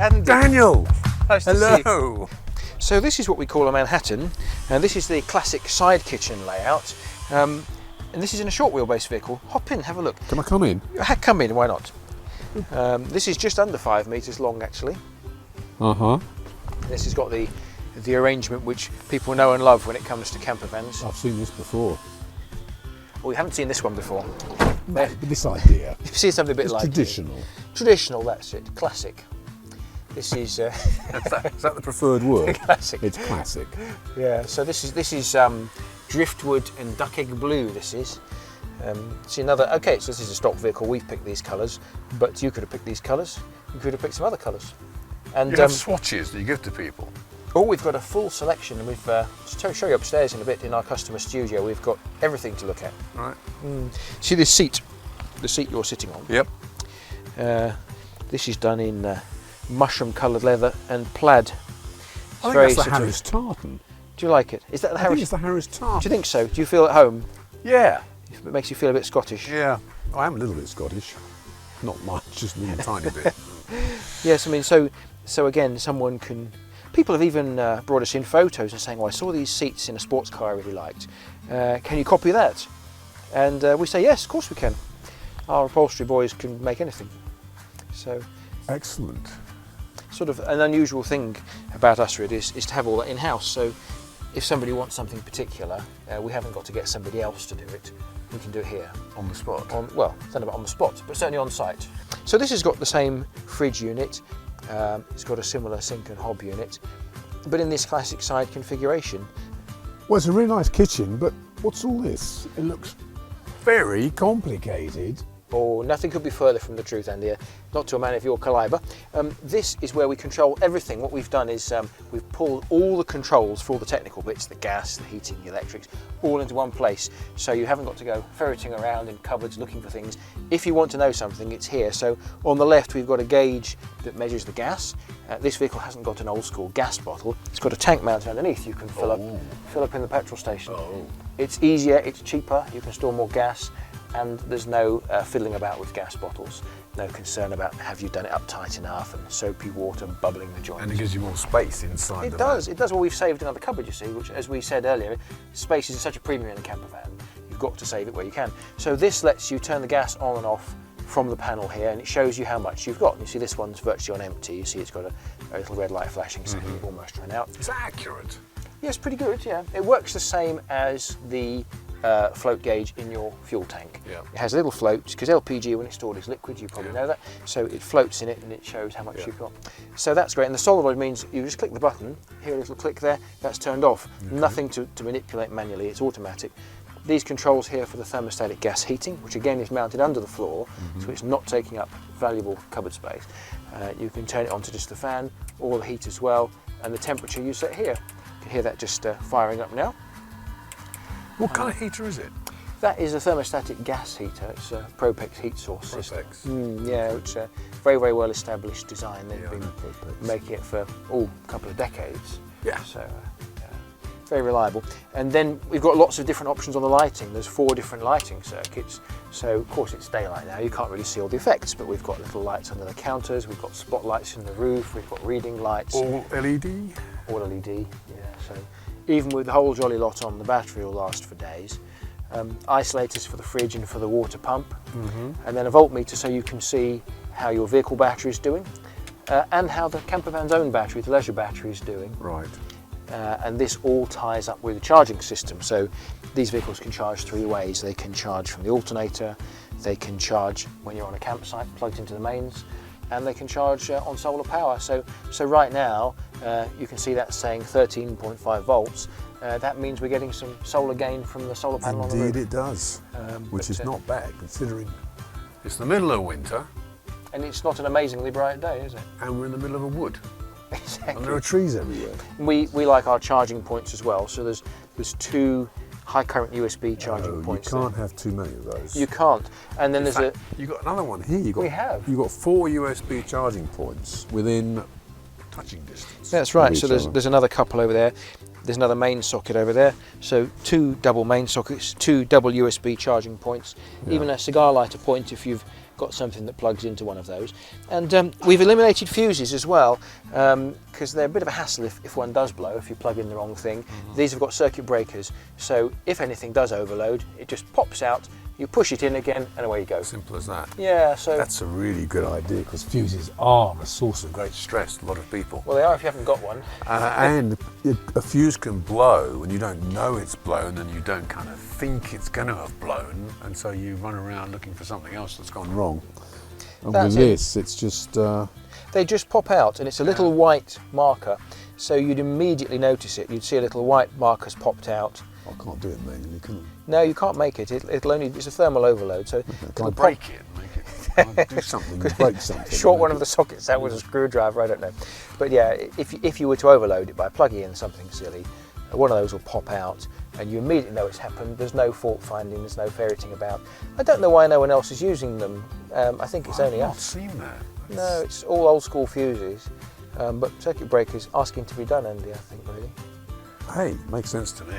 Andy. Daniel! Nice to see you. Hello! So this is what we call a Manhattan, and this is the classic side kitchen layout. And this is in a short wheelbase vehicle. Hop in, have a look. Can I come in? Come in, why not? This is just under 5 metres long, actually. Uh-huh. This has got the arrangement which people know and love when it comes to campervans. I've seen this before. Well, we haven't seen this one before. No, but this idea. You've seen something a bit It's like traditional. Traditional, that's it. Classic. This is Is that the preferred word? classic. It's classic. Yeah. So this is driftwood and duck egg blue. This is. See another. Okay, so this is a stock vehicle. We've picked these colours, but you could have picked these colours. You could have picked some other colours. And You have swatches that you give to people. oh, we've got a full selection, and we've to show you upstairs in a bit in our customer studio. We've got everything to look at. Right. See this seat, the seat you're sitting on. Yep. This is done in mushroom-coloured leather and plaid. It's I think very that's the sort of- Harris Tartan. Do you like it? Is that the I think Harris? it's the Harris Tartan. Do you think so? Do you feel at home? Yeah. It makes you feel a bit Scottish. Yeah. I am a little bit Scottish. Not much, just a little tiny bit. Yes, I mean, so again, someone can. People have even brought us in photos and saying, "Well, I saw these seats in a sports car I really liked. Can you copy that?" And we say, "Yes, of course we can. Our upholstery boys can make anything." So, Excellent. sort of an unusual thing about us really is to have all that in house. So, if somebody wants something particular, we haven't got to get somebody else to do it. We can do it here. On the spot. Well, I don't know about on the spot, but certainly on site. So this has got the same fridge unit. It's got a similar sink and hob unit, but in this classic side configuration. Well, it's a really nice kitchen, but what's all this? It looks very complicated. Or nothing could be further from the truth, Andy. Not to a man of your calibre. This is where we control everything. What we've done is we've pulled all the controls for all the technical bits, the gas, the heating, the electrics, all into one place. So you haven't got to go ferreting around in cupboards looking for things. If you want to know something, it's here. So on the left, we've got a gauge that measures the gas. This vehicle hasn't got an old school gas bottle. It's got a tank mounted underneath. You can fill up in the petrol station. Oh. It's easier, it's cheaper. You can store more gas. And there's no fiddling about with gas bottles, no concern about have you done it up tight enough and soapy water bubbling the joints. And it gives you more space inside It the does. van. It does. Well, we've saved another cupboard, you see, which, as we said earlier, space is such a premium in a camper van. You've got to save it where you can. So this lets you turn the gas on and off from the panel here, and it shows you how much you've got. You see this one's virtually on empty. You see it's got a little red light flashing, saying you've almost run out. It's accurate. Yeah, it's pretty good. Yeah, it works the same as the float gauge in your fuel tank. Yeah. It has a little float because LPG, when it's stored, is liquid. You probably know that. So it floats in it and it shows how much you've got. So that's great. And the solenoid means you just click the button. Hear a little click there. That's turned off. Nothing to manipulate manually. It's automatic. These controls here for the thermostatic gas heating, which again is mounted under the floor, so it's not taking up valuable cupboard space. You can turn it on to just the fan or the heat as well, and the temperature you set here. You can hear that just firing up now. What kind of heater is it? That is a thermostatic gas heater. It's a Propex heat source system. Propex. Yeah, it's a very, very well established design. They've Yeah, been Propex. making it for a couple of decades. Yeah. So very reliable. And then we've got lots of different options on the lighting. There's 4 different lighting circuits. So of course it's daylight now. You can't really see all the effects, but we've got little lights under the counters. We've got spotlights in the roof. We've got reading lights. All LED? All LED. Yeah. So even with the whole jolly lot on, the battery will last for days. Isolators for the fridge and for the water pump, and then a voltmeter so you can see how your vehicle battery is doing, and how the campervan's own battery, the leisure battery, is doing. Right. And this all ties up with the charging system. So these vehicles can charge 3 ways. They can charge from the alternator, they can charge when you're on a campsite plugged into the mains, and they can charge on solar power. So right now you can see that saying 13.5 volts. That means we're getting some solar gain from the solar panel on the roof. Indeed it does, which is not bad considering. It's the middle of winter And it's not an amazingly bright day, is it? and we're in the middle of a wood. Exactly. And there are trees everywhere. We like our charging points as well. So there's 2 high current USB charging You points. can't have too many of those. You can't. And then there's a. You've got another one here. We have. You've got 4 USB charging points within touching distance. That's right. of So each there's other. there's another couple over there. There's another main socket over there. So 2 double main sockets, 2 double USB charging points, even a cigar lighter point if you've got something that plugs into one of those. And we've eliminated fuses as well, because they're a bit of a hassle if one does blow, if you plug in the wrong thing. These have got circuit breakers, so if anything does overload, it just pops out, you push it in again, and away you go. Simple as that. Yeah, so... That's a really good idea, because fuses are a source of great Stress a lot of people. Well, they are if you haven't got one. And a fuse can blow and you don't know it's blown, and you don't kind of think it's going to have blown, and so you run around looking for something else that's gone wrong. And That's with it. this, it's just They just pop out, and it's a little white marker, so you'd immediately notice it. You'd see a little white marker's popped out. I can't do it manually, can I? No, you can't make it. It'll only, it's a thermal overload, so Can I it'll Break it and make it can't do something. break something? short one of the sockets out with a screwdriver, I don't know. But yeah, if you were to overload it by plugging in something silly, one of those will pop out and you immediately know it's happened. There's no fault finding, there's no ferreting about. I don't know why no one else is using them. I think it's only I've not us. seen that. No, it's all old school fuses, but circuit breakers asking to be done, Andy, I think, really. Hey, makes sense to me.